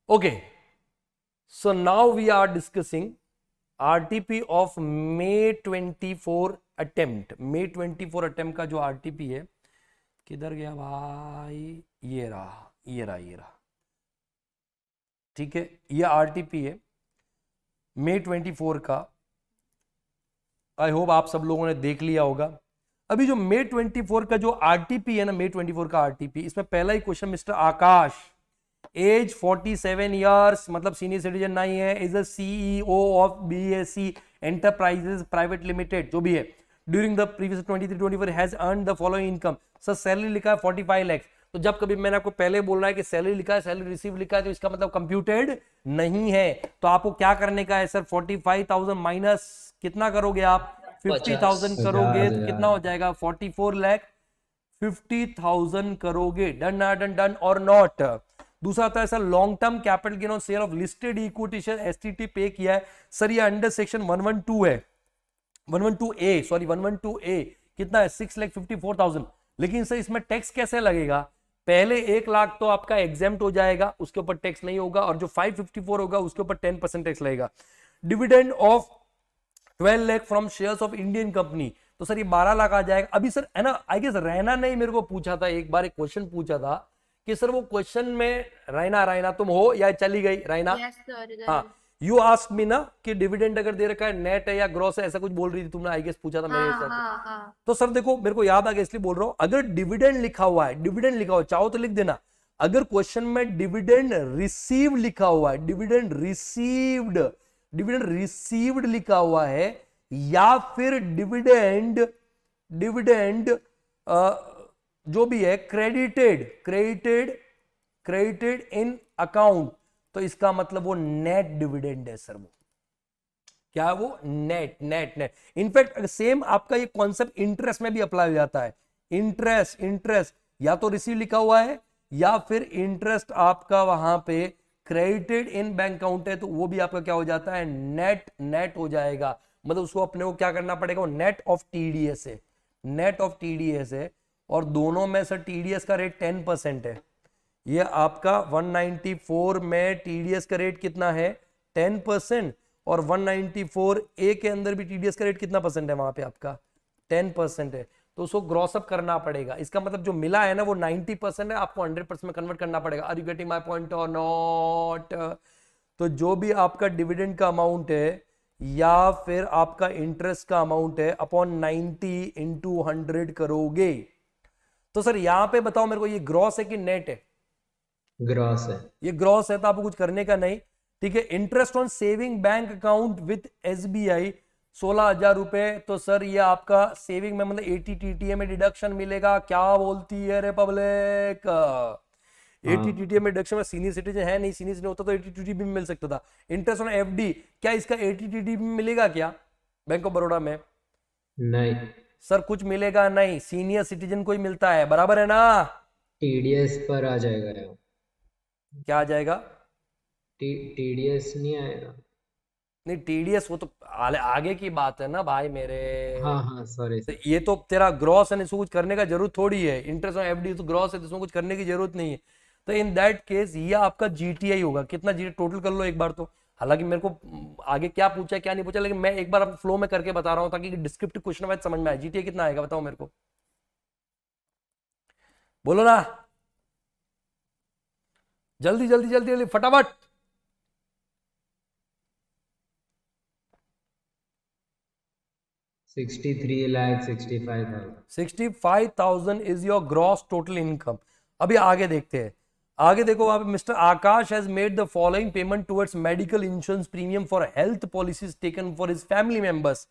Okay, so now we are discussing RTP of May 24 attempt. May 24 attempt का जो RTP है, किधर गया भाई? ये रहा। ठीक है, ये RTP है May 24 का। आई होप आप सब लोगों ने देख लिया होगा। अभी जो May 24 का जो RTP है ना, May 24 का RTP, इसमें पहला ही क्वेश्चन, मिस्टर आकाश, एज 47 ईयर्स, मतलब सीनियर सिटीजन नहीं है, is a CEO of BSc enterprises private limited, जो भी है, during the previous 23-24 has earn the following income. Sir salary लिखा है 45 लाख। तो जब कभी मैंने आपको पहले बोल रहा है कि सैलरी लिखा है, सैलरी रिसीव लिखा है, तो इसका मतलब कंप्यूटेड नहीं है। तो आपको क्या करने का है सर? 45,000 माइनस कितना करोगे आप? 50,000 करोगे तो कितना हो जाएगा? 44 लाख 50,000 करोगे। डन ना डन? डन और नॉट? दूसरा आता है sir long term capital gain on sale of listed equity share, STT पे किया है सर, ये अंडर सेक्शन 112 है, 112A, सॉरी 112A कितना है? 6,54,000। लेकिन सर इसमें टैक्स कैसे लगेगा? पहले 1 लाख तो आपका एग्जेम्प्ट हो जाएगा, उसके ऊपर टैक्स नहीं होगा, और जो 554 होगा उसके ऊपर 10% टैक्स लगेगा। Dividend of 12 lakh from shares of Indian company, तो सर ये 12 लाख आ जाएगा। अभी सर है ना, आई गेस रहना नहीं मेरे को पूछा था एक बार, एक क्वेश्चन पूछा था कि सर वो क्वेश्चन में रायना तुम हो या चली गई रायना? हाँ, यू आस्क मी ना कि डिविडेंड अगर दे रखा है नेट है या ग्रॉस है, ऐसा कुछ बोल रही थी तुमने, आई गेस पूछा था मेरे साथ। तो सर देखो मेरे को याद आ गया इसलिए बोल रहा हूं, अगर डिविडेंड लिखा हुआ है, डिविडेंड लिखा हुआ है, चाहो तो लिख देना। अगर क्वेश्चन में डिविडेंड रिसीव लिखा हुआ है, डिविडेंड रिसीव्ड लिखा हुआ है, या फिर डिविडेंड जो भी है क्रेडिटेड इन अकाउंट, तो इसका मतलब वो नेट डिविडेंड है सर। वो क्या है? वो नेट। इनफैक्ट सेम आपका ये कॉन्सेप्ट इंटरेस्ट में भी अप्लाई हो जाता है। इंटरेस्ट या तो रिसीव लिखा हुआ है, या फिर इंटरेस्ट आपका वहां पे क्रेडिटेड इन बैंक अकाउंट है, तो वो भी आपका क्या हो जाता है? नेट हो जाएगा। मतलब उसको अपने को क्या करना पड़ेगा? वो नेट ऑफ टीडीएस है, और दोनों में सर टीडीएस का रेट 10% है। ये आपका 194 में टीडीएस का रेट कितना है? 10%। और 194A के अंदर भी टीडीएस का रेट कितना परसेंट है? वहां पे आपका 10% है। तो उसको ग्रॉस अप करना पड़ेगा। इसका मतलब जो मिला है ना वो 90% है, आपको 100% में कन्वर्ट करना पड़ेगा। Are you getting my point or not? तो जो भी आपका डिविडेंड का अमाउंट है या फिर आपका इंटरेस्ट का अमाउंट है, अपॉन 90 इंटू 100 करोगे। तो सर यहां पे बताओ मेरे को, ये ग्रॉस है कि नेट है? ग्रॉस है। ये ग्रॉस है, तो आपको कुछ करने का नहीं। ठीक है, interest on saving bank account with SBI 16,000 रुपए। तो सर ये आपका सेविंग में मतलब 80 टीटीए में डिडक्शन मिलेगा। क्या बोलती है रिपब्लिक? 80 टीटीए में डिडक्शन में सीनियर सिटीजन है नहीं, सीनियर सिटीजन होता तो 80 टीटीए में मिल सकता था। इंटरेस्ट ऑन एफडी, क्या इसका 80 टीटीए में मिलेगा क्या बैंक ऑफ बड़ौदा में? नहीं, सर कुछ मिलेगा नहीं, सीनियर सिटीजन को ही मिलता है, बराबर है ना? टीडीएस पर आ जाएगा यार। क्या आ जाएगा? टीडीएस नहीं आएगा। नहीं टीडीएस वो तो आगे की बात है ना भाई मेरे। हाँ सॉरी तो सर। ये तो तेरा ग्रॉस है, इसको कुछ करने का जरूरत थोड़ी है। इंटरेस्ट ऑन एफडी तो ग्रॉस है, तो इसमें कुछ करने की जरूरत नहीं है। तो इन दैट केस ये आपका जीटीआई होगा। कितना जीटी टोटल कर लो एक बार तो। हालांकि मेरे को आगे क्या पूछा है क्या नहीं पूछा, लेकिन मैं एक बार फ्लो में करके बता रहा हूँ ताकि डिस्क्रिप्टिव क्वेश्चन वाइज समझ में आए। जीटीआई कितना आएगा बताओ मेरे को, बोलो ना, जल्दी जल्दी जल्दी जल्दी फटाफट। 63,65,000। 65,000 is your gross total income. अभी आगे देखते हैं। आगे देखो वहां पे, mister Akash has made the following payment towards medical insurance premium for health policies taken for his family members.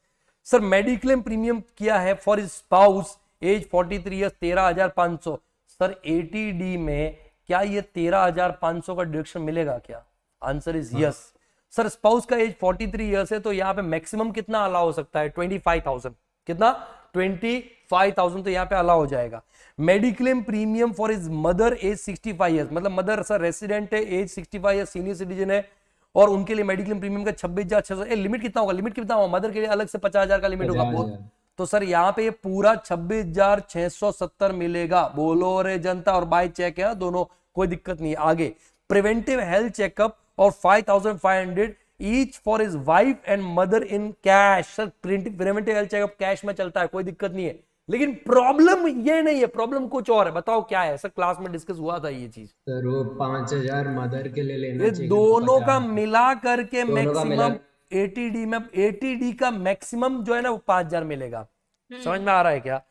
Sir mediclaim premium किया है for his spouse age 43 years 13,500। Sir eighty D में क्या ये 13,500 का डिडक्शन मिलेगा क्या? Answer is yes. Sir spouse का age 43 years है, तो यहाँ पे मैक्सिमम कितना अलाउ हो सकता है? 25,000। कितना? 25,000, तो यहाँ पे अलाउ हो जाएगा। Mediclaim premium for his mother age 65 years, मतलब मदर सर रेसिडेंट है, एज 65 ईयर्स, सीनियर सिटीजन है, और उनके लिए मेडिक्लेम प्रीमियम का 26,600। लिमिट कितना होगा? लिमिट कितना होगा? मदर के लिए अलग से 50,000 का लिमिट होगा। तो सर यहाँ पे ये पूरा 26,670 मिलेगा। बोलो रे जनता, और बाय चेक है दोनों, कोई दिक्कत नहीं। आगे प्रिवेंटिव हेल्थ चेकअप और 5,500 each for his wife and mother in cash. Sir preventive health checkup cash में चलता है, कोई दिक्कत नहीं है, लेकिन प्रॉब्लम ये नहीं है, प्रॉब्लम कुछ और है। बताओ क्या है सर, क्लास में डिस्कस हुआ था ये चीज। सर वो 5,000 मदर के लिए लेना ये चाहिए क्योंकि दोनों का 50 मिला करके दोनों का मिला। मैक्सिमम एटीडी में, एटीडी का मैक्सिमम जो है ना वो 5,000 मिलेगा। समझ में आ रहा है क्या? तो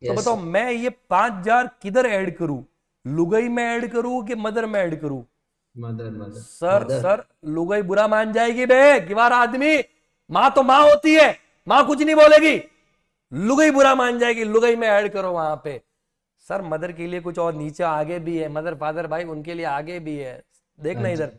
यस बताओ मैं ये 5,000 किधर ऐड करूं, लुगाई में ऐड करूं कि मदर में ऐड करूं? मदर मदर सर लुगाई बुरा मान जाएगी बे, किवार आदमी, मां तो मां होती है, मां कुछ नहीं बोलेगी, लुगाई बुरा मान जाएगी, लुगाई में ऐड करो वहां पे। सर मदर के लिए कुछ और नीचे आगे भी है, मदर फादर भाई उनके लिए आगे भी है, देखना अच्छा। इधर।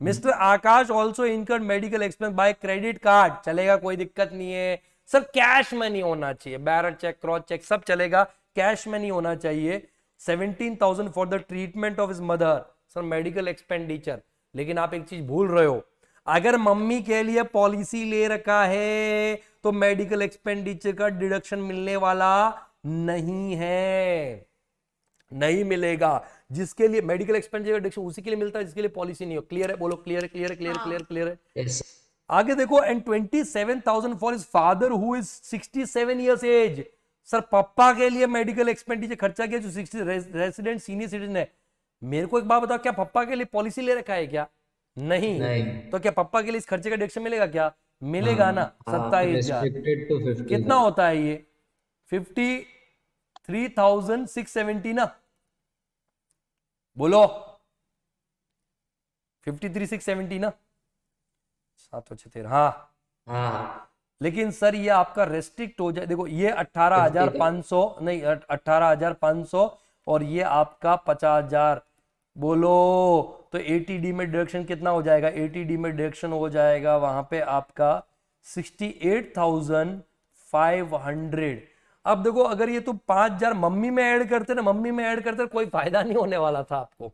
Mister Akash also incurred medical expense by credit card, चलेगा, कोई दिक्कत नहीं है। सर कैश में नहीं होना चाहिए, बैरर चेक, क्रॉस चेक सब चलेगा, कैश में नहीं होना चाहिए। 17,000 for the treatment of his mother, sir medical expenditure. लेकिन आप एक चीज भूल रहे हो, अगर मम्मी के लिए पॉलिसी ले रखा है तो मेडिकल एक्सपेंडिचर का डिडक्शन मिलने वाला नहीं है, नहीं मिलेगा। जिसके लिए मेडिकल एक्सपेंडिचर डिडक्शन उसी के लिए मिलता है जिसके लिए पॉलिसी नहीं हो। क्लियर है? बोलो क्लियर है, क्लियर है, क्लियर है, क्लियर क्लियर है। यस आगे देखो, and 27,000 for his father who is 67 years age. Sir पापा के लिए मेडिकल एक्सपेंडिचर खर्चा किया जो 60 रेसिडेंट सीनियर सिटीजन है। मेरे को एक बात बताओ, क्या पापा के लिए पॉलिसी ले रखा है क्या? नहीं। नहीं। तो क्या पापा के लिए इस खर्चे का डिडक्शन मिलेगा क्या? मिलेगा ना, 27,000। रिस्ट्रिक्टेड टू 50 कितना होता है ये? 53,670 ना, बोलो 53,670 ना, 776, हाँ। हाँ लेकिन सर ये आपका रेस्ट्रिक्ट हो जाए, देखो ये 18,500 नहीं, 18,500 और ये आपका 50,000, बोलो तो एटीडी में डिडक्शन कितना हो जाएगा? एटीडी में डिडक्शन हो जाएगा वहां पे आपका 68,500। अब देखो अगर ये तो 5,000 मम्मी में ऐड करते ना, मम्मी में ऐड करते कोई फायदा नहीं होने वाला था आपको,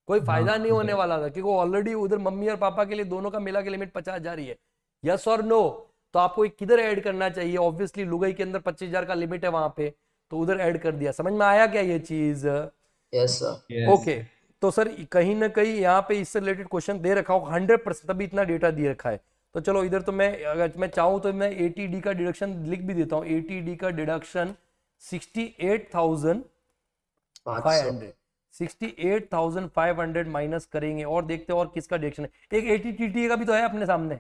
कोई फायदा नहीं होने वाला था, क्योंकि ऑलरेडी उधर मम्मी और पापा के लिए दोनों का मिला के लिमिट 50,000 ही है। यस और नो? तो आपको किधर ऐड करना चाहिए? ऑब्वियसली लुगाई के अंदर 25,000 का लिमिट है वहां पे, तो उधर ऐड कर दिया। समझ में आया क्या ये चीज? Yes sir. ओके। तो सर कहीं ना कहीं यहाँ पे इससे रिलेटेड क्वेश्चन दे रखा हो 100%, तभी इतना डेटा दिए रखा है। तो चलो इधर तो मैं, अगर मैं चाहूँ तो मैं एटीडी का डिडक्शन लिख भी देता हूँ। एटीडी का डिडक्शन 68,500, 68,500 माइनस करेंगे और देखते हैं और किसका डिडक्शन है। एक एटीटीटीए का भी तो है अपने सामने,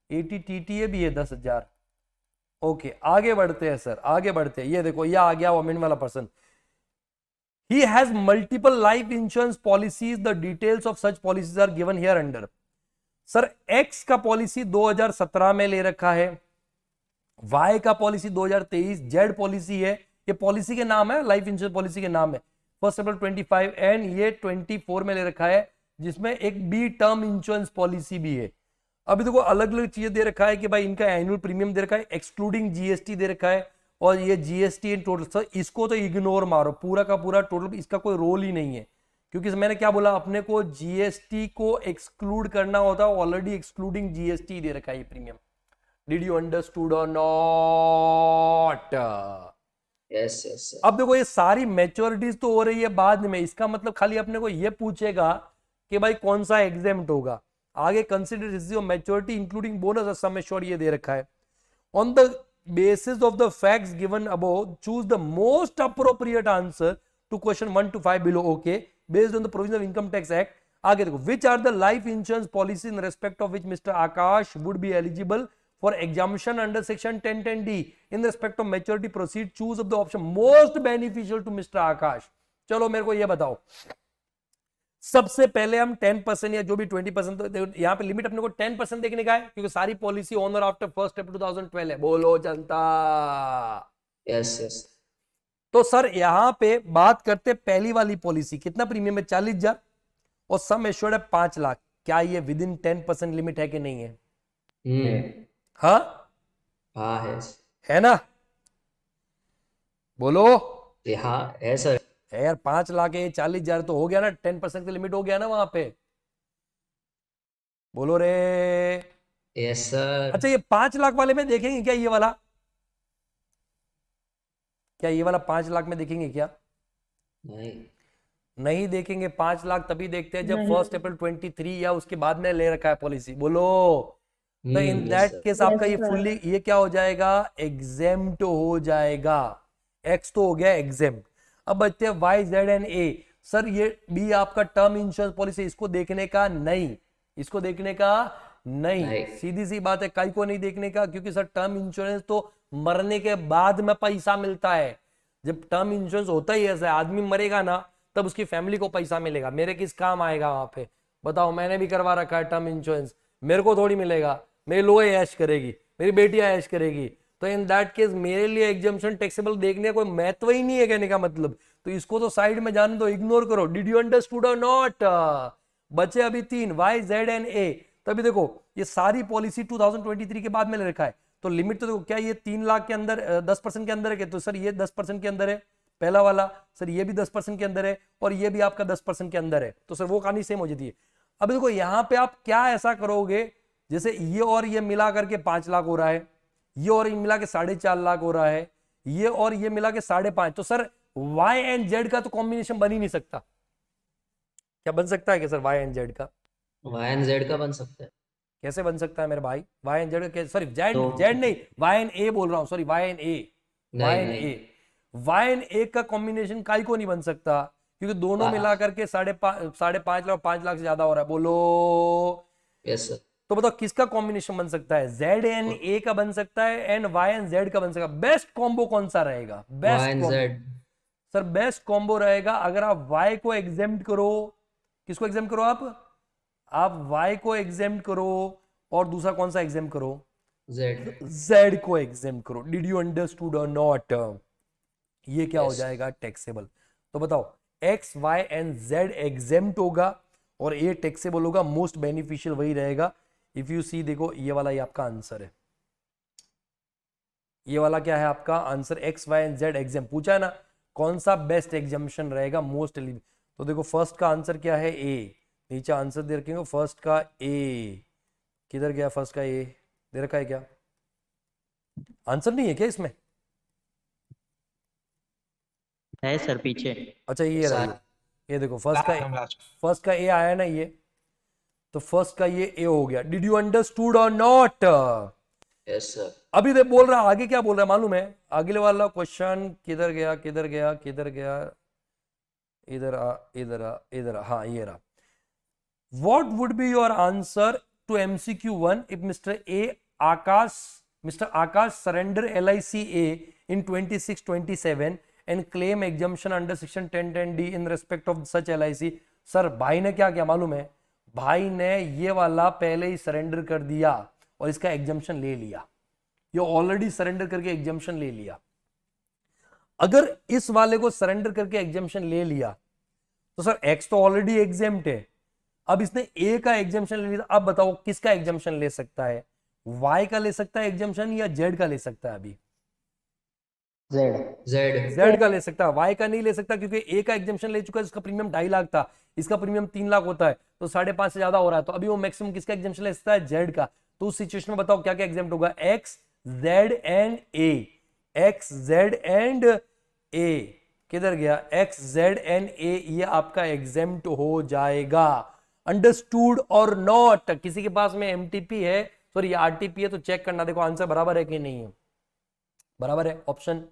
एटीटीटीए भी है 10,000। ओके आगे बढ़ते हैं सर, आगे बढ़ते हैं। ये देखो ये आ गया वोमेन वाला person. He has multiple life insurance policies. The details of such policies are given here under. Sir X का पॉलिसी 2017 में ले रखा है, Y का पॉलिसी 2023, Z पॉलिसी है, ये पॉलिसी के नाम है, लाइफ इंश्योरेंस पॉलिसी के नाम है, 1 अप्रैल 25, एंड ये 24 में ले रखा है, जिसमें एक बी टर्म इंश्योरेंस पॉलिसी भी है। अभी देखो अलग अलग चीजें दे रखा है कि भाई इनका एनुअल प्रीमियम दे रखा है, एक्सक्लूडिंग जीएसटी दे रखा है, और ये जीएसटी इन टोटल। सर इसको तो इग्नोर मारो, पूरा का पूरा टोटल इसका कोई रोल ही नहीं है, क्योंकि मैंने क्या बोला, अपने को जीएसटी को एक्सक्लूड करना होता है, ऑलरेडी एक्सक्लूडिंग जीएसटी दे रखा है ये premium. Did you understood or not? Yes yes sir. अब देखो ये सारी मैच्योरिटीज तो हो रही है बाद में, इसका मतलब खाली अपने को ये पूछेगा कि भाई कौन सा एग्जेम्प्ट होगा। आगे consider maturity including bonus sum assured ये दे रखा है। On the basis of the facts given above, choose the most appropriate answer to question 1 to 5 below. Okay, based on the provision of Income Tax Act. आगे देखो, which are the life insurance policies in respect of which Mr. Akash would be eligible for exemption under section 1010D in respect of maturity? Proceed, choose of the option most beneficial to Mr. Akash. चलो मेरे को ये बताओ, सबसे पहले हम 10% या जो भी 20%, तो यहाँ पे लिमिट अपने को 10% देखने का है, क्योंकि सारी पॉलिसी ऑन और आफ्टर 1 अप्रैल 2012 है। बोलो जनता। Yes yes. तो सर यहाँ पे बात करते पहली वाली पॉलिसी, कितना प्रीमियम है? 40,000 और सम एश्योर्ड है 5 लाख। क्या ये विद इन 10% लिमिट है कि नहीं है? हाँ हाँ है ना, बोलो। हाँ है सर। यार 5 लाख है, 40,000 तो हो गया ना, 10% का लिमिट हो गया ना वहां पे, बोलो रे। Yes sir. अच्छा ये 5 लाख वाले में देखेंगे क्या ये वाला? क्या ये वाला 5 लाख में देखेंगे क्या? नहीं। नहीं देखेंगे 5 लाख तभी देखते हैं जब नहीं। 1 अप्रैल 23 या उसके बाद में ले रखा है पॉलिसी। बोलो। तो इन yes दैट sir, केस आपका ये Yes, sir. फुल्ली ये क्या हो जाएगा, एग्जेम्प्ट हो जाएगा। एक्स तो हो गया एग्जेम्प्ट। अब बचते हैं Y Z and A. Sir ये बी आपका टर्म इंश्योरेंस पॉलिसी, इसको देखने का नहीं, इसको देखने का नहीं। नहीं। सीधी सी बात है, कई को नहीं देखने का, क्योंकि सर टर्म इंश्योरेंस तो मरने के बाद में पैसा मिलता है। जब टर्म इंश्योरेंस होता ही ऐसा है, आदमी मरेगा ना तब उसकी फैमिली को पैसा मिलेगा, मेरे किस काम आएगा वहां पे बताओ। मैंने भी करवा रखा है टर्म इंश्योरेंस, मेरे को थोड़ी मिलेगा, मेरी लोए ऐश करेगी, मेरी बेटियां ऐश करेगी। तो इन दैट केस मेरे लिए एग्जाम्पशन टैक्सेबल देखने का कोई महत्व ही नहीं है, कहने का मतलब। तो इसको तो साइड में जाने दो, इग्नोर करो। Did you understood or not? बचे अभी 3, वाई जेड एंड ए। तभी देखो ये सारी पॉलिसी 2023 के बाद में ले रखा है, तो लिमिट तो देखो क्या ये 3 लाख के अंदर 10% के अंदर है क्या? तो सर ये 10% के अंदर है पहला वाला, सर ये भी 10% के अंदर है, और ये भी आपका 10% के अंदर है। तो सर वो कहानी सेम हो जाती है। अब देखो यहाँ पे आप क्या ऐसा करोगे, जैसे ये और ये मिला करके 5 लाख हो रहा है, ये और ये मिला के 4.5 लाख हो रहा है, ये और ये मिला के 5.5, तो सर वाई एंड जेड का तो कॉम्बिनेशन बन ही नहीं सकता। क्या बन सकता है क्या सर वाई एंड जेड का? y and z का बन सकता है। कैसे बन सकता है मेरे भाई? वाई एंड जेड का, सॉरी जेड तो- जेड नहीं, वाई एंड ए बोल रहा हूं, sorry Y and A. Y नहीं एंड नहीं ए, वाई एंड ए का कॉम्बिनेशन काई को नहीं बन सकता, क्योंकि दोनों हाँ। मिला करके 5.5 लाख, 5 लाख से ज्यादा हो रहा है। बोलो। Yes sir. तो बताओ किसका कॉम्बिनेशन बन सकता है? जेड एंड ए का बन सकता है, एंड वाई एंड जेड का बन सकता है। बेस्ट कॉम्बो कौन सा रहेगा? y best and combo z sir, best combo रहेगा अगर आप y को एग्जेम्प्ट करो। किसको एग्जेम्प्ट करो आप y को एग्जेम्प्ट करो, और दूसरा कौन सा एग्जेम्प्ट करो? z z को एग्जेम्प्ट करो। Did you understood or not? ये क्या हो Yes. जाएगा? टैक्सेबल। तो बताओ x y and z exempt होगा और a टैक्सेबल होगा। मोस्ट बेनिफिशियल वही रहेगा। इफ यू सी देखो ये वाला ये आपका आंसर है, ये वाला क्या है आपका answer? x y and z exam पूछा है ना, कौन सा बेस्ट एग्जाम्पशन रहेगा मोस्ट। तो देखो फर्स्ट का आंसर क्या है? ए। नीचे आंसर दे रखेंगे फर्स्ट का ए। किधर गया फर्स्ट का ए? दे रखा है क्या? आंसर नहीं है क्या इसमें? है सर पीछे। अच्छा ये रहा ये देखो फर्स्ट का ए आया ना ये, तो फर्स्ट का ये ए हो गया। Did you understood or not? Yes sir. अभी दे बोल रहा है, आगे क्या बोल रहा है मालूम है? अगले वाला क्वेश्चन किधर गया किधर गया किधर गया? इधर आ इधर आ इधर आ, हाँ ये रहा। What would be your answer to MCQ1 if Mr. Akash surrender LICA in 26-27 and claim exemption under section 1010D in respect of such LIC? Sir भाई ने क्या किया मालूम है? भाई ने ये वाला पहले ही सरेंडर कर दिया और इसका एग्जाम्पशन ले लिया। ये ऑलरेडी सरेंडर करके एग्जाम्पशन ले लिया। अगर इस वाले को सरेंडर करके एग्जाम्पशन ले लिया तो सर एक्स तो ऑलरेडी एग्जेम्प्ट है, अब इसने ए का एग्जाम्पशन ले लिया। अब बताओ किसका एग्जाम्पशन ले सकता है? वाई का ले सकता है एग्जाम्पशन या जेड का ले सकता है? अभी z जेड का ले सकता है, वाई का नहीं ले सकता, क्योंकि ए का एग्जाम्पशन ले चुका है। इसका प्रीमियम 2.5 लाख था, इसका प्रीमियम 3 लाख होता है, तो 5.5 से ज्यादा हो रहा है। तो अभी वो मैक्सिमम किसका एग्जाम्पशन ले सकता है? जेड का। तो उस सिचुएशन में बताओ क्या क्या एग्जाम्प्ट होगा? X Z and A. X Z and A किधर गया? एक्स जेड एंड ए, ये आपका एग्जाम्प्ट हो जाएगा। Understood or not? किसी के पास में एमटीपी है, सॉरी आरटीपी है, तो चेक करना, देखो आंसर बराबर है कि नहीं है। बराबर है, option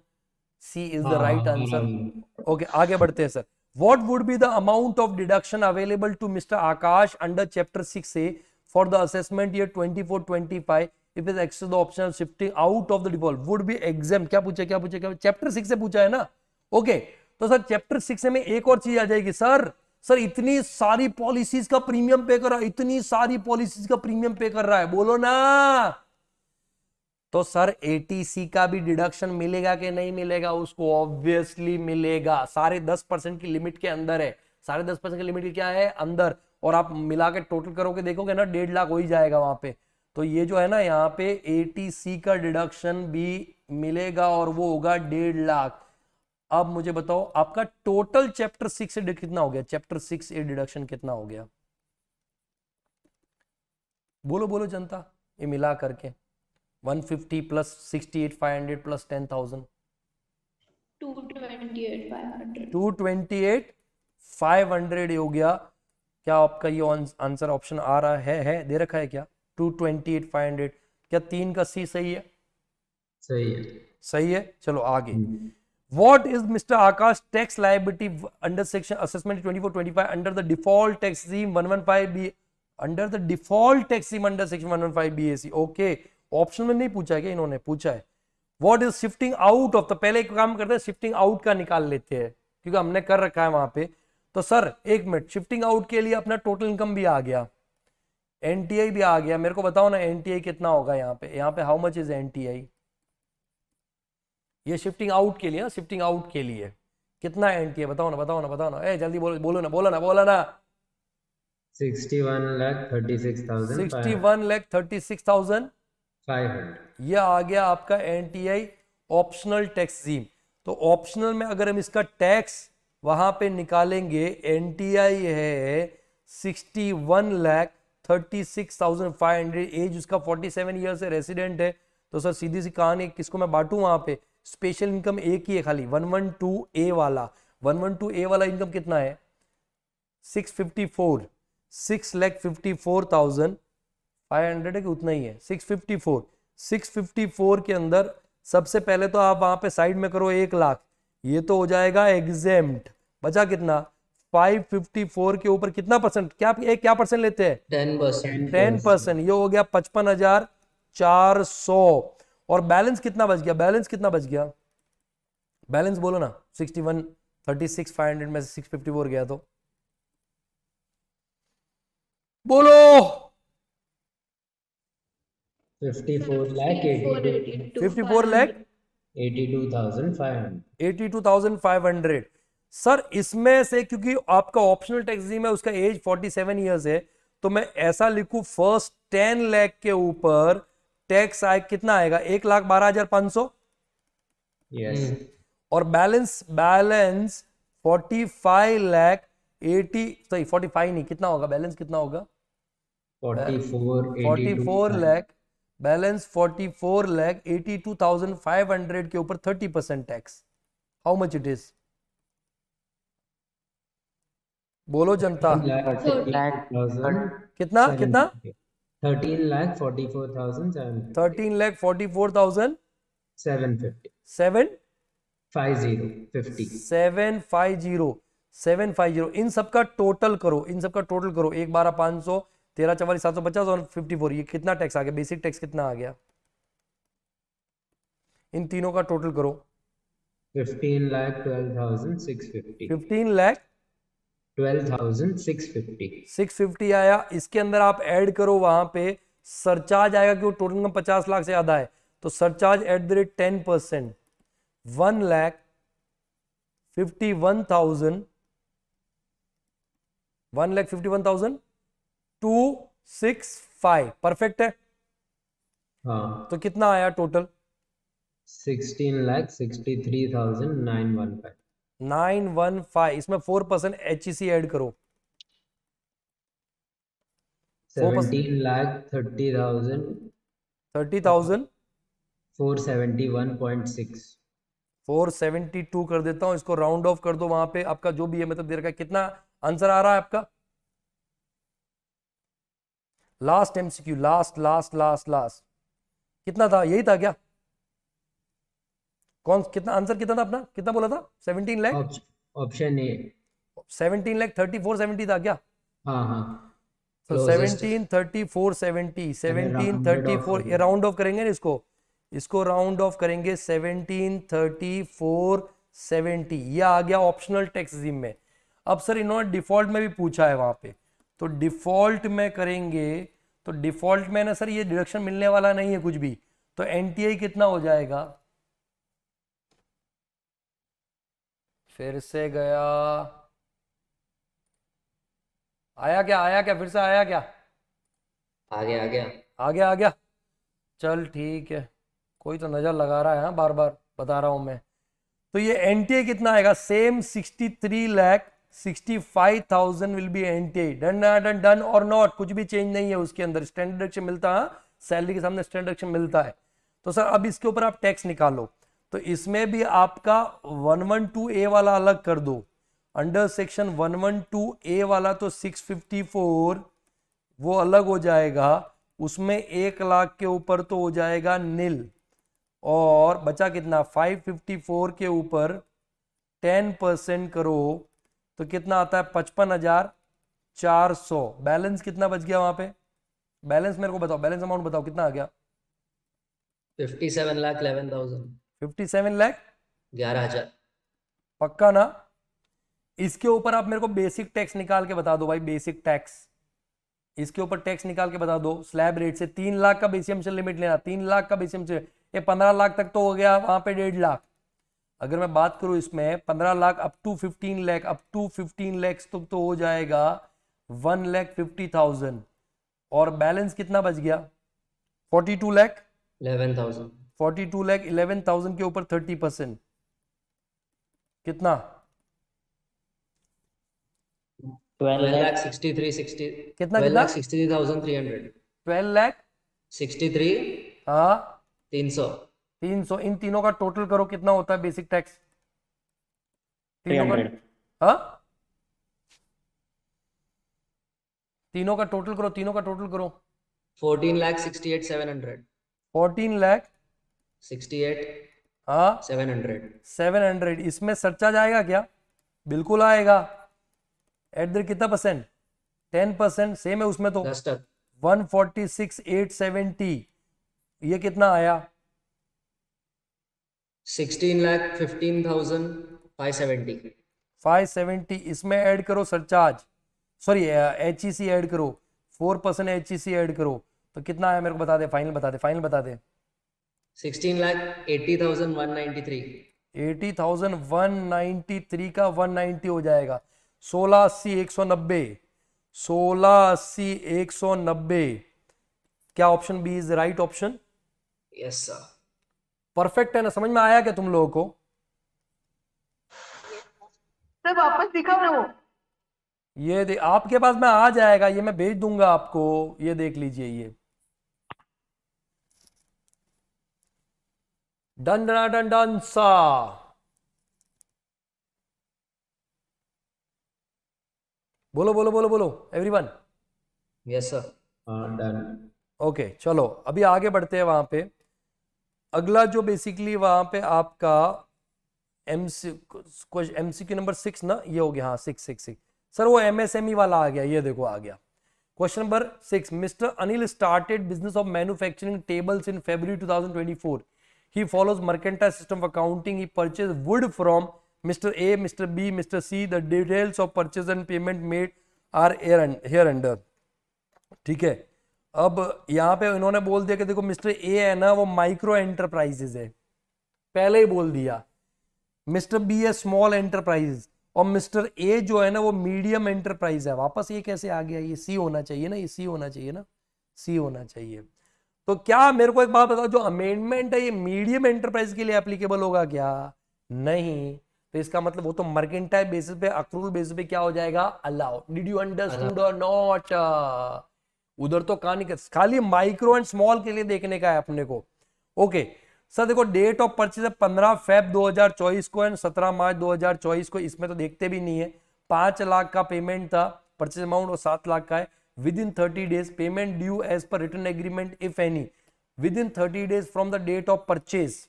C is the right answer. Okay आगे बढ़ते हैं sir. What would be the amount of deduction available to mister Akash under chapter 6A for the assessment year 24-25 if is excess the option shifting out of the default would be exam? क्या पूछे क्या पूछे क्या? Chapter 6 से पूछा है ना। Okay तो सर चैप्टर 6 में एक और चीज आ जाएगी सर। सर इतनी सारी पॉलिसीज का प्रीमियम पे कर रहा है, इतनी सारी पॉलिसीज का प्रीमियम पे कर रहा है, बोलो ना। तो सर एटीसी का भी डिडक्शन मिलेगा कि नहीं मिलेगा? उसको ऑब्वियसली मिलेगा। सारे 10% की लिमिट के अंदर है, सारे 10% की लिमिट क्या है? अंदर। और आप मिला के टोटल करोगे देखोगे ना 1.5 लाख हो ही जाएगा वहां पे। तो ये जो है ना यहाँ पे एटीसी का डिडक्शन भी मिलेगा और वो होगा 1.5 लाख। अब मुझे बताओ आपका टोटल चैप्टर 6 से कितना हो गया? चैप्टर 6A डिडक्शन कितना हो गया? बोलो बोलो जनता, ये मिला करके 150 प्लस 68,500 प्लस 10,000 228,500. 228 500 हो गया। क्या आपका ये आंसर ऑप्शन आ रहा है दे रखा है क्या? 228,500। क्या 3 का सी सही है? सही है। सही है। चलो आगे। What is Mr. Akash tax liability under section assessment 24-25 under the default tax regime 115B under the default tax regime under section 115 BAC? Okay, option में नहीं पूछा है क्या? इन्होंने पूछा है। What is shifting out of? तो पहले एक काम करते हैं, शिफ्टिंग आउट का निकाल लेते हैं क्योंकि हमने कर रखा है वहां पे। तो सर एक मिनट, शिफ्टिंग आउट के लिए अपना टोटल इनकम भी आ गया, एनटीआई भी आ गया। मेरे को बताओ ना एनटीआई कितना होगा यहाँ पे? यहाँ पे हाउ मच इज एनटीआई? ये शिफ्टिंग आउट के लिए, शिफ्टिंग आउट के लिए कितना एनटीआई? बताओ ना, बताओ ना, बताओ ना, ए जल्दी बोलो, बोलो ना, बोलो ना, बोलो ना। 61,36,500। 61,36,500 ये आ गया आपका एनटीआई ऑप्शनल टैक्स रिजीम। तो ऑप्शनल में अगर हम इसका टैक्स वहां पे निकालेंगे, एनटीआई है 61,36,500, एज उसका 47 ईयर से रेसिडेंट है। तो सर सीधी सी कहानी, किसको मैं बांटू वहां पे? स्पेशल इनकम एक ही है खाली, 112A वाला। 112A वाला इनकम कितना है? 654, 6,54,500 है कि उतना ही है? 654, 654 के अंदर सबसे पहले तो आप वहां पे साइड में करो 1 लाख, ये तो हो जाएगा एग्जेम्प्ट। बचा कितना? 554 के ऊपर कितना परसेंट, क्या परसेंट लेते हैं? 10%। 10%। ये हो गया 55,400। और बैलेंस कितना बच गया? बैलेंस कितना बच गया? बैलेंस बोलो ना। 61,36,500 में से 654 गया तो बोलो। 54,82,500। 82,500। सर इसमें से क्योंकि आपका ऑप्शनल टैक्स रिजीम है, उसका एज 47 इयर्स है, तो मैं ऐसा लिखूं फर्स्ट 10 लाख के ऊपर टैक्स आए कितना आएगा? 1,12,500। यस। और बैलेंस 45 लाख 80, सॉरी 45 नहीं, कितना होगा बैलेंस? कितना होगा? 44 लाख बैलेंस, 44 लाख 82,500 के ऊपर 30% tax. How much it is? बोलो जनता। कितना कितना? 13,44,750। 13,44,750 750 इन सबका टोटल करो, इन सबका टोटल करो। 1,12,500, 13,44,750 और 54, ये कितना टैक्स आ गया? बेसिक टैक्स कितना आ गया? इन तीनों का टोटल करो। 15,12,650। 15,12,650 650। आया। इसके अंदर आप ऐड करो, वहां पे सरचार्ज आएगा क्योंकि टोटल इनकम 50 लाख से ज्यादा है, तो surcharge at the rate 10%, 1,51,000, 1,51,265। Perfect है। हाँ। तो कितना आया टोटल? 16,63,915। 915। इसमें 4% HEC ऐड करो। 17,30,000 30,000 471.6। 472 कर देता हूं, इसको राउंड ऑफ कर दो। वहां पे आपका जो भी है मतलब दे रखा है। कितना आंसर आ रहा है आपका? Last MCQ, last last last last कितना था? यही था क्या? कौन कितना आंसर कितना था अपना? कितना बोला था? 17 लाख? Option A. 17 लाख 3470 था क्या? हाँ हाँ। तो Closest. 173470, rounded off 1734, कर ये राउंड ऑफ करेंगे ना इसको राउंड ऑफ करेंगे 173470। ये आ गया ऑप्शनल टैक्स रिजीम में। अब सर इन्होंने डिफॉल्ट में भी पूछा है वहां पे, तो डिफॉल्ट में करेंगे तो डिफॉल्ट में ना सर ये डिडक्शन मिलने वाला नहीं है कुछ भी। तो एनटीआई कितना हो जाएगा? फिर से गया, आया क्या? आया क्या? फिर से आया क्या? आ गया, आ गया। आ गया, आ गया। चल ठीक है, कोई तो नजर लगा रहा है। हाँ बार बार बता रहा हूं मैं। तो ये एनटीआई कितना आएगा? Same 63,65,000 will be NTI. Done done done और नॉट? कुछ भी चेंज नहीं है उसके अंदर। स्टैंडर्ड डिडक्शन मिलता है, सैलरी के सामने स्टैंडर्ड डिडक्शन मिलता है। तो सर अब इसके ऊपर आप टैक्स निकालो, तो इसमें भी आपका 112A वाला अलग कर दो अंडर सेक्शन 112A वाला तो 654 वो अलग हो जाएगा, उसमें 1 लाख के ऊपर तो हो जाएगा नील, और बचा कितना 554 के ऊपर 10% करो तो कितना आता है 55,400। बैलेंस कितना बच गया वहां पे, बैलेंस मेरे को बताओ, बैलेंस अमाउंट बताओ कितना आ गया। 57,11,000 57 लाख 11,000। पक्का ना। इसके ऊपर आप मेरे को बेसिक टैक्स निकाल के बता दो भाई, बेसिक टैक्स इसके ऊपर टैक्स निकाल के बता दो स्लैब रेट से। 3 लाख का बेसियम लिमिट लेना, 3 लाख का बेसियम, ये 15 लाख तक तो हो गया, वहां पे 1.5 लाख। अगर मैं बात करूं इसमें 15 lakh up to 15 lakh, up to 15 lakh तो हो जाएगा 1,50,000, और बैलेंस कितना बच गया 42 लाख। 11,000 42 लाख 11,000 के ऊपर 30% कितना 12 lakh 63,60 कितना 12,63,300 12 लाख 63 हाँ 300 300। इन तीनों का टोटल करो कितना होता है बेसिक टैक्स तीनों 300 का। हाँ तीनों का टोटल करो, तीनों का टोटल करो। 14,68,700 14 लाख 68 हाँ 700 700। इसमें सरचार्ज आएगा क्या, बिल्कुल आएगा। एट द कितना परसेंट 10%, सेम है उसमें तो 10%। 146,870, ये कितना आया 16,15,570 570। इसमें ऐड करो सरचार्ज, सॉरी HEC ऐड करो, 4% HEC ऐड करो तो कितना आया मेरे को बता दे, फाइनल बता दे, फाइनल बता दे। 16,80,193 80,193 का 190 हो जाएगा। 1680 190, 1680 190। क्या option B is the right option. Yes sir. Perfect है ना, समझ में आया क्या तुम लोगों को। सर वापस दिखाओ ना वो। ये आपके पास में आ जाएगा, ये मैं भेज दूंगा आपको, ये देख लीजिए। ये डन डन डन डन सा। बोलो बोलो बोलो बोलो एवरीवन। Yes sir. हाँ डन। ओके चलो अभी आगे बढ़ते हैं। वहां पे अगला जो बेसिकली वहां पे आपका एमसीक्यू नंबर 6 ना, ये हो गया हाँ 6 सर, वो एमएसएमई वाला आ गया, ये देखो आ गया। Question number 6, mister Anil started business of manufacturing tables in February 2024. He follows mercantile system of accounting. He purchased wood from Mr. A, Mr. B, Mr. C. The details of purchase and payment made are here under. ठीक है, अब यहाँ पे इन्होंने बोल दिया कि देखो मिस्टर ए है ना वो माइक्रो एंटरप्राइजेज है, पहले ही बोल दिया। मिस्टर बी है स्मॉल एंटरप्राइज, और मिस्टर ए जो है ना वो मीडियम एंटरप्राइज है। वापस ये कैसे आ गया, ये सी होना चाहिए ना, ये सी होना चाहिए ना, सी होना चाहिए। तो क्या मेरे को एक बात बताओ, जो अमेंडमेंट है ये मीडियम एंटरप्राइज के लिए एप्लीकेबल होगा क्या, नहीं। तो इसका मतलब वो तो मर्केंटाइल बेसिस पे, अक्रूवल बेसिस पे क्या हो जाएगा, allow. Did you understood or not. उधर तो कहानी खाली माइक्रो एंड स्मॉल के लिए देखने का है अपने को। ओके सर देखो, डेट ऑफ परचेज 15 Feb 2024 को एंड 17 मार्च 2024 को। इसमें तो देखते भी नहीं है, 5 लाख का पेमेंट था परचेज अमाउंट और 7 लाख का है। Within 30 days payment due as per written agreement if any, within 30 days from the date of purchase,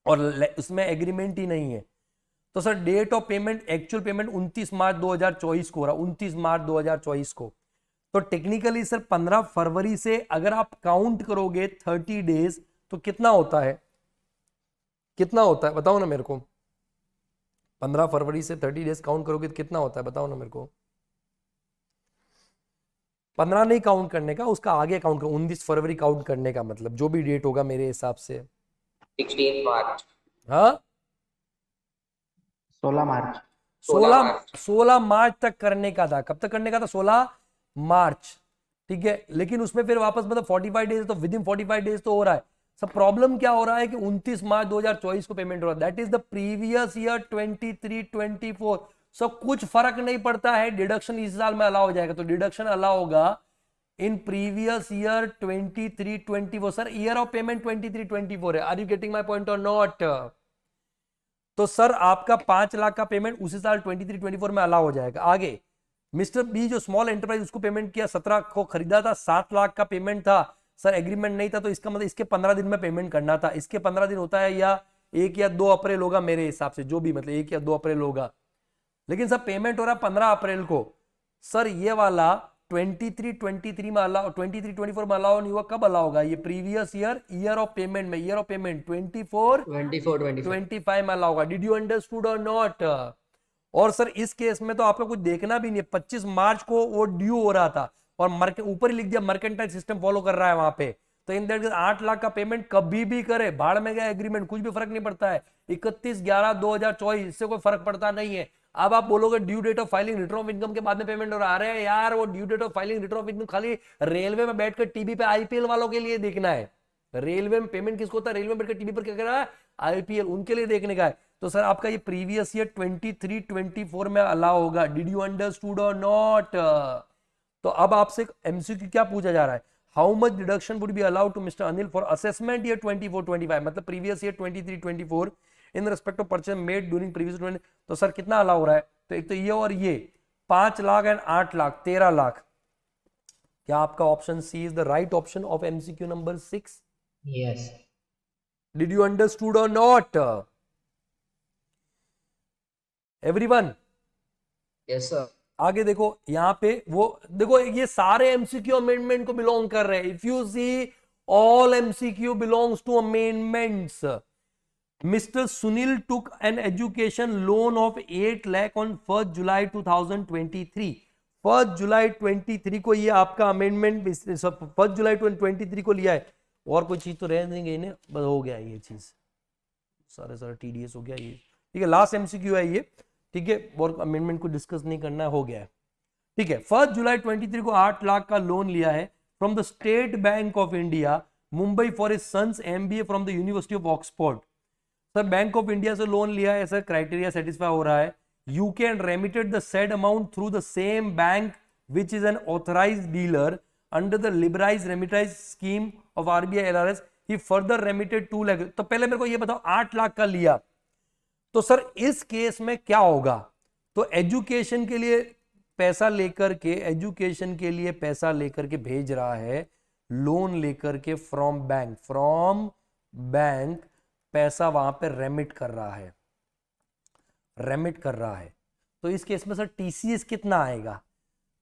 और उसमें एग्रीमेंट ही नहीं है। तो sir date of payment, actual payment 29 March 2024 को हो रहा, 29 मार्च 2024 को। तो टेक्निकली सर 15 फरवरी से अगर आप काउंट करोगे 30 डेज तो कितना होता है, कितना होता है बताओ ना मेरे को। 15 फरवरी से 30 डेज काउंट करोगे तो कितना होता है बताओ ना मेरे को। 15 नहीं काउंट करने का, उसका आगे काउंट कर, 19 फरवरी काउंट करने का, मतलब जो भी डेट होगा मेरे हिसाब से। 16 मार्च। हाँ 16 मार्च 16 मार्च तक करने का था। कब तक करने का था, 16 मार्च। ठीक है, लेकिन उसमें फिर वापस मतलब 45 डेज, तो विद इन 45 डेज तो हो रहा है। सब प्रॉब्लम क्या हो रहा है कि 29 मार्च 2024 को पेमेंट हो रहा है, that is the previous year 23-24। सब कुछ फर्क नहीं पड़ता है, डिडक्शन इस साल में अलाउ हो जाएगा। तो डिडक्शन अलाउ होगा in previous year 23-24। Sir year of payment 23-24 है। Are you getting my point or not. तो सर आपका 5 लाख का पेमेंट उसी साल 23-24 में अलाउ हो जाएगा। आगे मिस्टर बी जो स्मॉल एंटरप्राइज उसको पेमेंट किया, 17 को खरीदा था, 7 लाख का पेमेंट था सर, एग्रीमेंट नहीं था, तो इसका मतलब इसके 15 दिन में पेमेंट करना था। इसके 15 दिन होता है या 1 या 2 अप्रैल होगा मेरे हिसाब से, जो भी मतलब 1 या 2 अप्रैल होगा, लेकिन सर पेमेंट हो रहा है 15 अप्रैल को। सर ये वाला 23-23 में अलाउ, 23-24 में अलाउ नहीं हुआ, कब अलाउ होगा? ये प्रीवियस ईयर ऑफ पेमेंट में, ईयर ऑफ पेमेंट 24-25 में अलाउ होगा। Did you understood or not? और सर इस केस में तो आपको कुछ देखना भी नहीं है, 25 मार्च को वो ड्यू हो रहा था और ऊपर ही लिख दिया मर्केंटाइल सिस्टम फॉलो कर रहा है वहां पे, तो इन दैट 8 लाख का पेमेंट कभी भी करे, भाड़ में गया एग्रीमेंट, कुछ भी फर्क नहीं पड़ता है। 31/11/2024 इससे कोई फर्क पड़ता नहीं है। अब आप बोलोगे due date of filing return of income के बाद में पेमेंट हो रहा है, अरे यार वो due date of filing return of income खाली रेलवे में बैठकर टीवी पे आईपीएल वालों के लिए देखना है। रेलवे में पेमेंट किसको होता है? रेलवे में बैठकर टीवी पर क्या कर रहा है? आईपीएल, उनके लिए देखने का है। तो सर आपका ये प्रीवियस ईयर 23-24 में अलाउ होगा। Did you understood or not? तो अब आपसे एमसीक्यू क्या पूछा जा रहा है? How much deduction would be allowed to mister Anil for assessment year 24-25, मतलब previous year 23-24 in respect of purchase made during previous 20। तो सर कितना अलाउ हो रहा है? तो एक तो ये और ये 5 लाख एंड 8 लाख 13 लाख। क्या आपका option C is the right option of MCQ number 6? Yes. Did you understood or not? Everyone? Yes, sir. आगे देखो, यहां पे वो देखो, ये सारे एमसीक्यू अमेंडमेंट को बिलोंग कर रहे हैं। If you see all MCQ belongs to amendments. Mister Sunil took an education loan of 8 lakh on 1 July 2023। 1 जुलाई 23 को ये आपका अमेंडमेंट 1 जुलाई 2023 को लिया है। और कोई चीज तो रह देंगे इन्हें, बस हो गया ये चीज, सारे टीडीएस हो गया ये, ठीक है। लास्ट एमसीक्यू है ये, ठीक है, और अमेंडमेंट को डिस्कस नहीं करना है, हो गया है, ठीक है। 1 जुलाई 23 को 8 लाख का लोन लिया है from the State Bank of India Mumbai for his sons MBA from the University of Oxford. Sir Bank of India से लोन लिया है, सर क्राइटेरिया सेटिस्फाई हो रहा है। You can remitted the said amount through the same bank which is an authorised dealer under the liberalized remittance scheme of RBI LRS. he further remitted 2 lakh. तो पहले मेरे को ये बताओ, 8 लाख का लिया, तो सर इस केस में क्या होगा? तो एजुकेशन के लिए पैसा लेकर के, एजुकेशन के लिए पैसा लेकर के भेज रहा है, लोन लेकर के फ्रॉम बैंक पैसा वहां पे रेमिट कर रहा है, तो इस केस में सर टीसीएस कितना आएगा?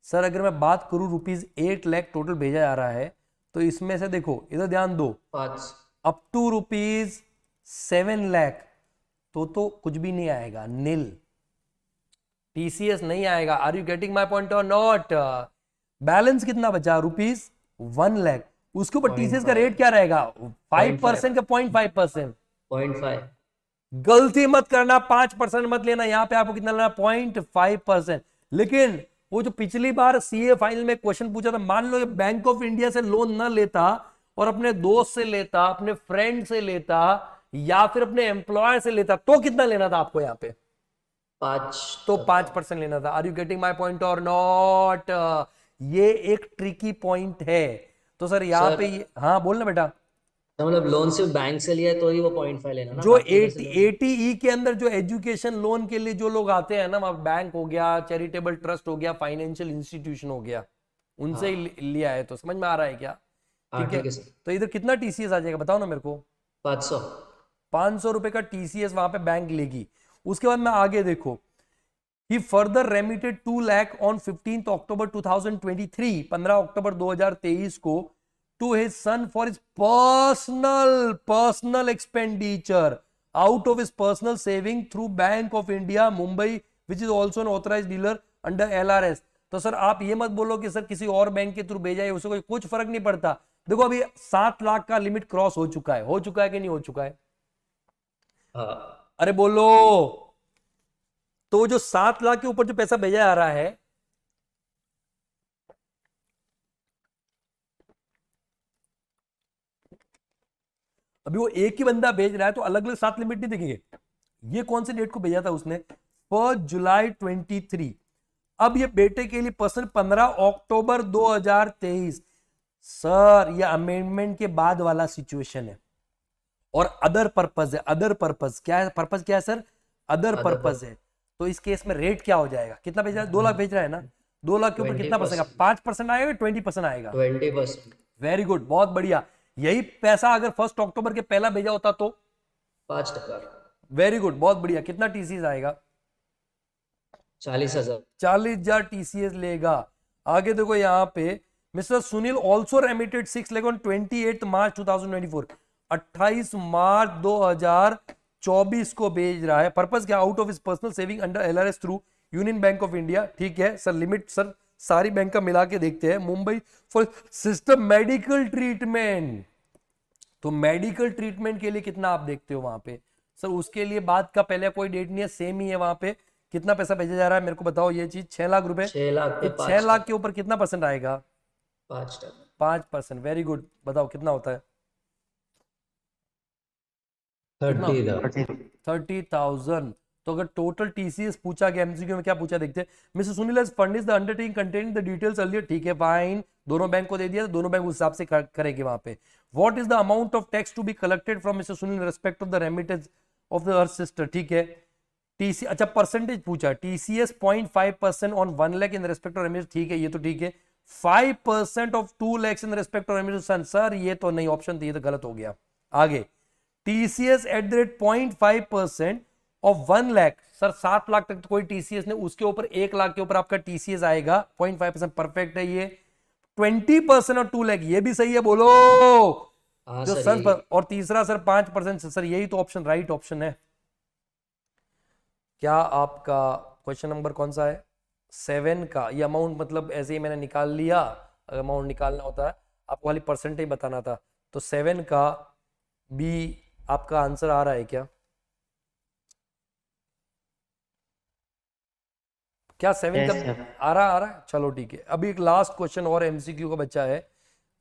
सर अगर मैं बात करूं ₹8 लाख टोटल भेजा जा रहा है, तो इसमें से देखो, इधर ध्यान दो, 5 अप टू ₹7 लाख तो कुछ भी नहीं आएगा, नील, टीसीएस नहीं आएगा। Are you getting my point or not? Balance कितना बचा? ₹1 लाख। उसके ऊपर टीसीएस का रेट क्या रहेगा? 5% का 0.5%। 0.5 गलती मत करना, 5% मत लेना, यहां पे आपको कितना लेना? 0.5%। लेकिन वो जो पिछली बार सीए फाइनल में क्वेश्चन पूछा था, मान लो बैंक ऑफ इंडिया से लोन न लेता और अपने दोस्त से लेता, अपने फ्रेंड से लेता, या फिर अपने एम्प्लॉयर से लेता, तो कितना लेना था आपको यहाँ पे? 5 तो 5% लेना था। Are you getting my point or not? ये एक ट्रिकी पॉइंट है। तो सर यहाँ सर, पे हाँ बोलना बेटा। तो मतलब लोन सिर्फ बैंक से लिया है तो ही वो 0.5 लेना ना, जो बाकी कैसे लेना? 80E के अंदर जो एजुकेशन लोन के लिए जो लोग आते हैं ना, वहाँ बैंक हो गया, चैरिटेबल ट्रस्ट हो गया, फाइनेंशियल इंस्टीट्यूशन हो गया, उनसे ही लिया है। तो समझ में आ रहा है क्या? हाँ, ठीक है। सर। तो इधर कितना टीसीएस आ जाएगा बताओ ना मेरे को? 500 500 रुपए का टीसीएस वहां पे बैंक लेगी। उसके बाद में आगे देखो, he further remitted 2 lakh on 15th October 2023, 15 अक्टूबर 2023 को, to his son for his personal expenditure out of his personal saving through Bank of India Mumbai, which is also an authorized dealer under LRS। तो sir आप ये मत बोलो कि sir किसी और bank के थ्रू भेजा है, उससे कोई कुछ फर्क नहीं पड़ता। देखो अभी 7 लाख का लिमिट क्रॉस हो चुका है कि नहीं हो चुका है? हाँ, अरे बोलो। तो जो 7 लाख के ऊपर जो पैसा भेजा जा रहा है, अभी वो एक ही बंदा भेज रहा है तो अलग अलग 7 लिमिट नहीं देखेंगे। ये कौन से डेट को भेजा था उसने? 1 जुलाई 23। अब ये बेटे के लिए पर्सन 15 अक्टूबर 2023। सर ये अमेंडमेंट के बाद वाला सिचुएशन है और अदर पर्पज है। अदर पर्पज क्या है? पर्पज क्या है सर? अदर Other पर्पस है, तो इस केस में रेट क्या हो जाएगा? कितना भेज रहा है? 2 लाख भेज रहा है ना, 2 लाख के ऊपर कितना परसेंट आएगा? 5% आएगा, 20% आएगा? 20%। वेरी गुड, बहुत बढ़िया। यही पैसा अगर 1 अक्टूबर के पहला भेजा होता तो? 5%। वेरी गुड, बहुत बढ़िया। कितना टीसीएस आएगा? 40,000। 40,000 टीसीएस लेगा। आगे देखो यहाँ पे, mister Sunil also remitted 6 lakh on 28 मार्च 2024, 28 मार्च 2024 को भेज रहा है। पर्पस क्या? Out of his personal saving under LRS through union bank of India. ठीक है सर, लिमिट सर सारी बैंक का मिला के देखते हैं। Mumbai for system medical treatment, तो मेडिकल ट्रीटमेंट के लिए कितना आप देखते हो वहां पे? सर उसके लिए बात का पहले कोई डेट नहीं है, सेम ही है वहां पे। कितना पैसा भेजा जा रहा है मेरे को बताओ ये चीज? 6 लाख रुपए। 6 लाख पे 6 लाख के ऊपर कितना परसेंट आएगा? 5%। 5%। वेरी गुड, बताओ कितना होता है? कितना? 30,000। 30,000। तो अगर टोटल टीसीएस पूछा गया, एमसीक्यू में क्या पूछा देखते हैं। Mister Sunil has funded the undertaking containing the details earlier. ठीक है फाइन, दोनों बैंक को दे दिया, तो दोनों बैंक उस हिसाब से करेंगे वहां पे। What is the amount of tax to be collected from mister Sunil in respect of the remittance of the her sister? ठीक है, टीसी अच्छा परसेंटेज पूछा, TCS 0.5% on 1 lakh in respect of remittance. ठीक है, ये तो ठीक है। 5% of 2 lakh in respect of remittance son, sir ये तो नहीं, ऑप्शन ये तो गलत हो गया। आगे TCS at the rate 0.5% of 1 lakh, sir 7 lakh तक तो कोई टीसीएस नहीं, उसके ऊपर 1 लाख के ऊपर आपका टीसीएस आएगा 0.5%। परफेक्ट है ये। 20% और 2 लाख, ये भी सही है, बोलो हाँ जो सर, सर यही। पर, और तीसरा सर 5%। सर यही तो ऑप्शन राइट ऑप्शन है। क्या आपका क्वेश्चन नंबर कौन सा है? 7 का। ये अमाउंट मतलब ऐसे ही मैंने निकाल लिया, अमाउंट निकालना होता है आपको, खाली परसेंटेज बताना था। तो 7 का बी आपका आंसर आ रहा है क्या? क्या 7 Yes, का sir. आ रहा है? चलो ठीक है। अभी एक लास्ट क्वेश्चन और एमसीक्यू का बच्चा है,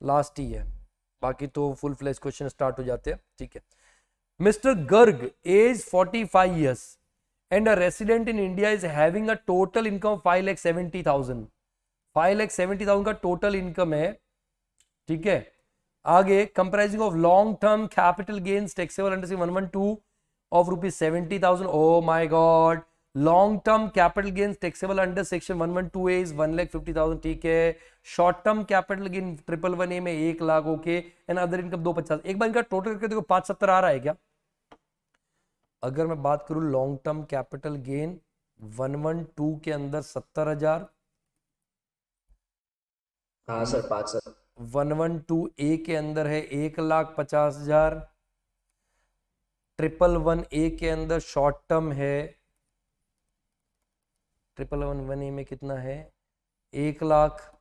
लास्ट ही है, बाकी तो फुल फ्लेज क्वेश्चन स्टार्ट हो जाते हैं। ठीक है। Mister Garg age 45 years and a resident in India is having a total income of 5,70,000। 5,70,000 का टोटल इनकम है। ठीक है, आगे comprising of long term capital gains taxable under section 112 of rupees 70,000। Oh my God, long term capital gains taxable under section 112A is 1,50,000। ठीक है, short term capital gain 111A में 1 lakh. Okay, and other income 250। एक बार इनका total करके देखो 570 आ रहा है क्या? अगर मैं बात करूं लॉन्ग टर्म कैपिटल गेन 112 के अंदर 70,000, हाँ सर, 5%। 112A के अंदर है 1,50,000, 111A के अंदर शॉर्ट टर्म है, 111A में कितना है? 1 लाख।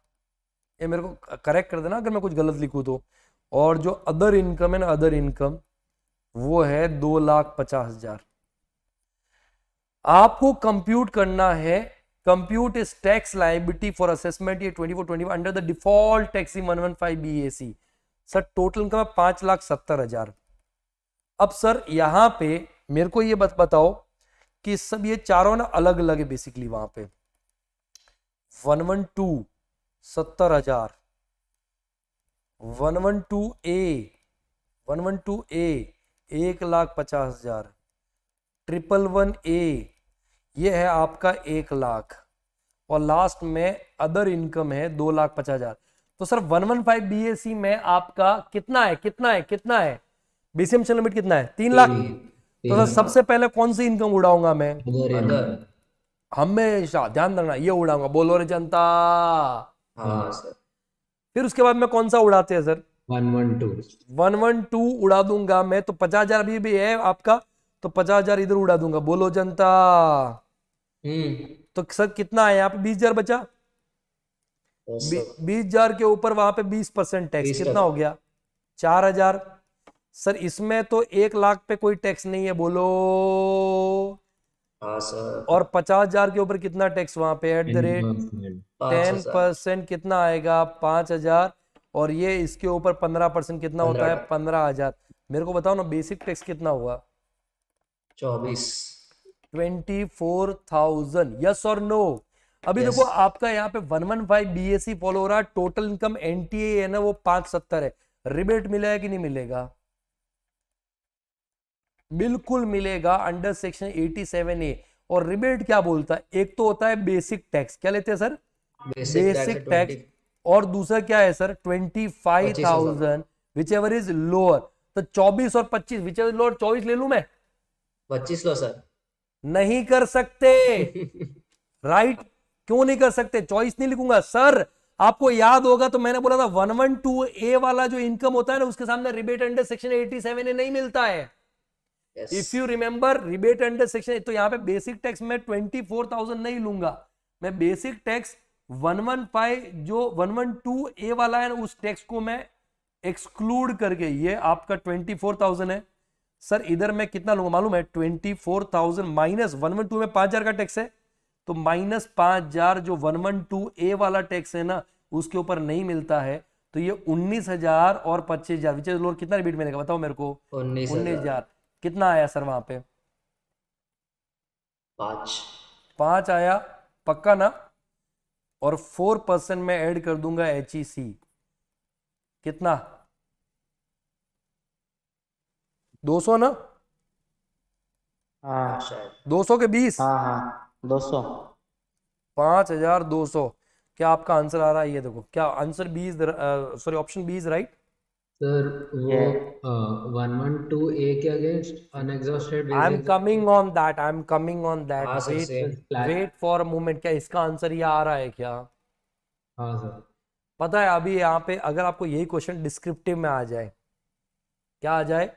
ये मेरे को करेक्ट कर देना अगर मैं कुछ गलत लिखूं तो। और जो अदर इनकम है ना, अदर इनकम वो है 2,50,000। आपको कंप्यूट करना है, compute is tax liability for assessment ये 24/25 under the default tax 115 BAC। Sir total income है 5,70,000। अब सर यहां पे मेरे को ये बताओ कि सब ये चारों ना अलग अलग है बेसिकली। वहां पे 112 70,000, 112A 1,50,000, 111A ये है आपका 1 लाख, और लास्ट में अदर इनकम है 2,50,000। तो सर 115 BAC में आपका कितना है? कितना है? BCM लिमिट कितना है? 3 लाख। तो सर सबसे पहले कौन सी इनकम उड़ाऊंगा मैं? अदर। हमेशा ध्यान रखना, ये उड़ाऊंगा, बोलो रे जनता। हाँ सर। फिर उसके बाद में कौन सा उड़ाते हैं सर? 112। 112 उड़ा दूंगा मैं, तो 50,000 अभी भी है आपका, तो 50,000 इधर उड़ा दूंगा, बोलो जनता। तो सर कितना है यहाँ पे? 20,000 बचा। yes, sir। 20,000 के ऊपर वहां पे 20% टैक्स, 20%। कितना हो गया? 4,000। सर इसमें तो 1 लाख पे कोई टैक्स नहीं है, बोलो। हाँ सर। और 50,000 के ऊपर कितना टैक्स वहां पे? At the rate 5,000। 10% कितना आएगा? 5,000। और ये इसके ऊपर 15% कितना होता है? 15,000। मेरे को बताओ ना बेसिक टैक्स कितना हुआ? 24। 24,000। यस और नो? अभी Yes। देखो आपका यहाँ पे 115 BAC फॉलो हो रहा है, टोटल इनकम NTA है ना वो 570 है, रिबेट मिलेगा कि नहीं मिलेगा? बिल्कुल मिलेगा अंडर सेक्शन 87A। और रिबेट क्या बोलता है? एक तो होता है बेसिक टैक्स, क्या लेते हैं सर? Basic tax. और दूसरा क्या है sir? 25,000 which ever is lower. तो 24 और 25 विच एवर लोअर, 24 ले लूं मैं? 25 लो सर। नहीं कर सकते। राइट? क्यों नहीं कर सकते? चॉइस नहीं लिखूंगा सर। आपको याद होगा तो मैंने बोला था 112A वाला जो इनकम होता है ना, उसके सामने रिबेट अंडर सेक्शन 87A नहीं मिलता है। Yes. If you remember rebate under section, तो यहां पे बेसिक टैक्स में 24,000 नहीं लूंगा, मैं बेसिक टैक्स 115 जो 112A वाला है ना, उस टैक्स को मैं एक्सक्लूड करके, ये आपका 24,000 है सर। इधर मैं कितना लूंगा मालूम है? 24,000 माइनस 112 में 5,000 का टैक्स है, तो माइनस 5,000 जो 112A वाला टैक्स है ना, उसके ऊपर नहीं मिलता है। तो ये 19,000 और 25,000 विच इज लोअर, कितना रिबेट मिलेगा बताओ मेरे को? 19,000। कितना आया सर वहां पे? 5 आया, पक्का ना? और 4% में ऐड कर दूंगा HEC, कितना? 200 ना? हाँ 200 के 20, हाँ हाँ 200। 5,200। क्या आपका आंसर आ रहा है? ये देखो, क्या answer B is, sorry option B is right. Sir वो 112A के against unexhausted I am basic coming on that, I am coming on that. हाँ sir, same। Wait for a moment. क्या इसका आंसर ये आ रहा है क्या? हाँ सर। पता है अभी यहाँ पे अगर आपको यही क्वेश्चन डिस्क्रिप्टिव में आ जाए, क्या आ जाए?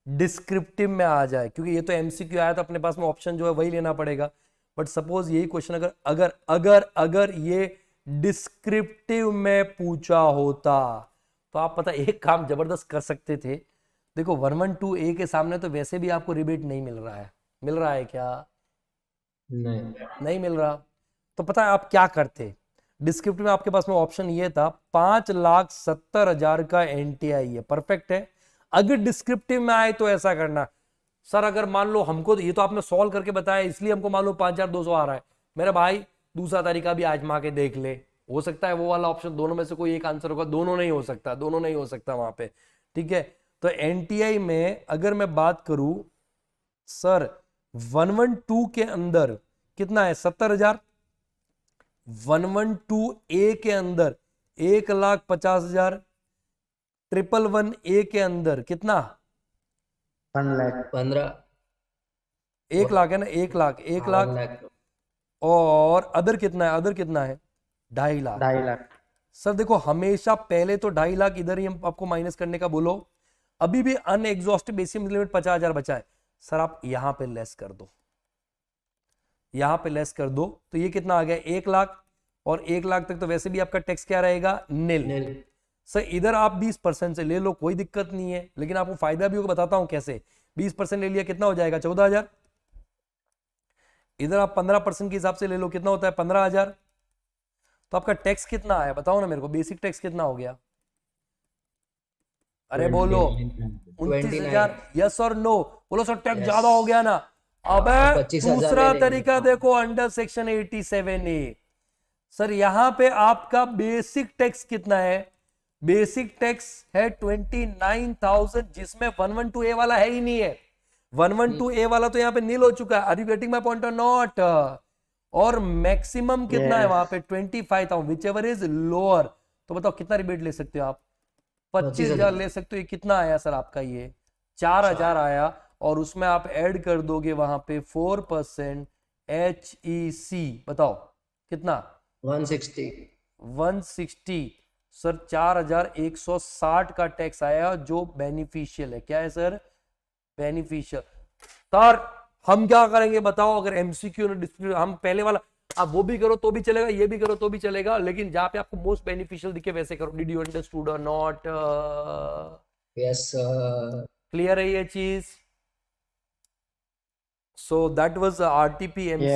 डिस्क्रिप्टिव में आ जाए, क्योंकि ये तो MCQ आया तो अपने पास में ऑप्शन जो है वही लेना पड़ेगा। बट सपोज यही क्वेश्चन अगर अगर अगर अगर ये डिस्क्रिप्टिव में पूछा होता, तो आप पता एक काम जबरदस्त कर सकते थे। देखो 112A के सामने तो वैसे भी आपको रिबेट नहीं मिल रहा है। मिल रहा है क्या? नहीं मिल रहा। तो पता है आप क्या करते? डिस्क्रिप्टिव में आपके पास में ऑप्शन ये था 5,70,000 का NTI है, परफेक्ट है। अगर डिस्क्रिप्टिव में आए तो ऐसा करना सर, अगर मान लो हमको, ये तो आपने सॉल्व करके बताया इसलिए हमको मान लो 5,200 आ रहा है, मेरा भाई दूसरा तरीका भी आजमा के देख ले, हो सकता है वो वाला ऑप्शन दोनों में से कोई एक आंसर होगा। दोनों नहीं हो सकता, दोनों नहीं हो सकता वहां पे, ठीक है। तो NTI में अगर मैं बात करूं सर, 112 के अंदर कितना है? 70,000। 112A के अंदर 1,50,000। 111A के अंदर कितना? 1 लाख 15। 1 लाख है ना? 1 लाख, 1 लाख। 1 लाख। और अदर कितना है? अदर कितना है? 2.5 लाख। 2.5 लाख। सर देखो हमेशा पहले तो 2.5 लाख इधर ही हम आपको माइनस करने का बोलो। अभी भी अनएग्जॉस्टेड बेसिक लिमिट 50,000 बचा है सर, आप यहां पे लेस कर दो, यहां पे लेस कर दो, तो ये कितना आ गया? 1 लाख। और 1 लाख तक तो वैसे भी आपका टैक्स क्या रहेगा? निल। सर इधर आप 20% से ले लो, कोई दिक्कत नहीं है, लेकिन आपको फायदा भी होगा, बताता हूं कैसे। 20% ले लिया कितना हो जाएगा? 14,000। इधर आप 15% के हिसाब से ले लो, कितना होता है? 15,000। तो आपका टैक्स कितना आया बताओ ना मेरे को? बेसिक टैक्स कितना हो गया? अरे बोलो 29,000। यस और नो? बोलो सर टैक्स ज्यादा हो गया ना। अबे 25,000 दूसरा ले लेंगे। तरीका देखो, अंडर सेक्शन 87A। सर यहां पे आपका बेसिक टैक्स कितना है? बेसिक टैक्स है 29,000, जिसमें 112A वाला है ही नहीं है। 112A वाला तो यहाँ पे नील हो चुका है। Are you getting my point or not? और मैक्सिमम कितना है वहां पे? 25,000 विच एवर इज लोअर। तो बताओ कितना रिबेट ले सकते हो आप? 25,000 ले सकते हो। ये कितना आया सर आपका? ये 4,000 आया। और उसमें आप ऐड कर दोगे वहां पे 4% HEC, बताओ कितना? 160। 160। सर 4,160 का टैक्स आया जो बेनिफिशियल है। क्या है सर? बेनिफिशियल। सर हम क्या करेंगे बताओ? अगर MCQ ने डिस्प्यूट, हम पहले वाला, आप वो भी करो तो भी चलेगा, ये भी करो तो भी चलेगा, लेकिन जहां पे आपको मोस्ट बेनिफिशियल दिखे वैसे करो। Did you understood or not? Yes sir. Clear है ये चीज? So that was RTP MCQ।